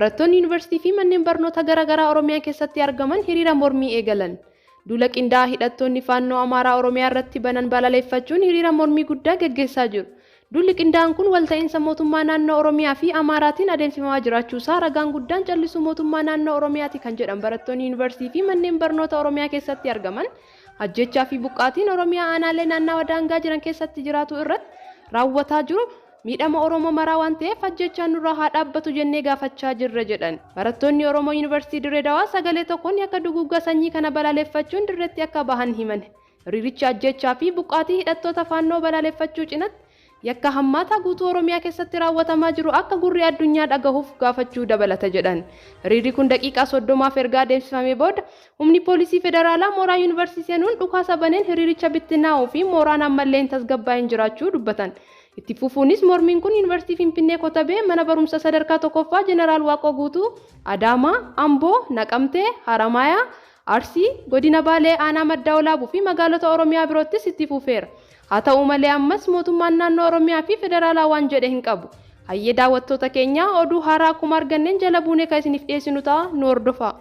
barattoonni yuunivarsiitii fi manneen barnoota garaagaraa Oromiyaa keessatti argaman hiriira mormii eegalan. Duula qindaa'aa hidhattoonni faannoo Amaaraa Oromiyaa irratti banan balaaleffachuun hiriira mormii guddaa gaggeessaa jiru. Duulli qindaa'aan kun walta'iinsa mootummaa naannoo Oromiyaa fi Amaaraatiin adeemsifamaa jiraachuusaa ragaan guddaan callisuu mootummaa naannoo Oromiyaati kan jedhan barattoonni yuunivarsiitii fi manneen barnoota Oromiyaa keessatti argaman ajjechaa fi buqqaatiin Oromiyaa aanaalee naannawa daangaa jiran keessatti jiraatu irratti raawwataa jiru miidhama Oromoo maraa waan ta'eef ajjechaan nurraa haa dhaabbatu jennee gaafachaa jirra jedhan. Barattoonni Oromoo yuunivarsiitii Dirree Dawaa sagalee tokkoon akka duguggaa sanyii kana balaaleffachuun dirreetti akka bahan himan. Hiriiricha ajjechaa fi buqqaatii hidhattoota faannoo balaaleffachuu cinatti yakka hammaataa guutuu Oromiyaa keessatti raawwatamaa jiru akka gurri addunyaa dhagahuuf gaafachuu dabalata jedhan. Hiriirri kun daqiiqaa 30 erga adeemsifamee booda humni poolisii federaalaa mooraa yuunivarsiitii seenuun dhukaasa baneen hiriiricha bittinnaa'uu fi mooraan ammallee tasgabbaa'een jiraachuu dubbatan. Itti fufuunis mormiin kun yuunivarsiitii Finfinnee Kotabee mana barumsa sadarkaa tokkoffaa Jeneraal Waaqoo Guutuu, Adaamaa, Amboo, Naqamtee, Haramayaa, Arsii, Godina Baalee, Aanaa Maddaa Olaabuu fi magaalota Oromiyaa biroottis itti fufeera. Haa ta'u malee ammas mootummaan naannoo Oromiyaa fi federaalaa waan jedhe hin qabu. Hayyee daawwattoota keenyaa oduu haaraa akkuma arganneen jala buunee kan isiniif dhiyeessinu ta'a nu hordofaa.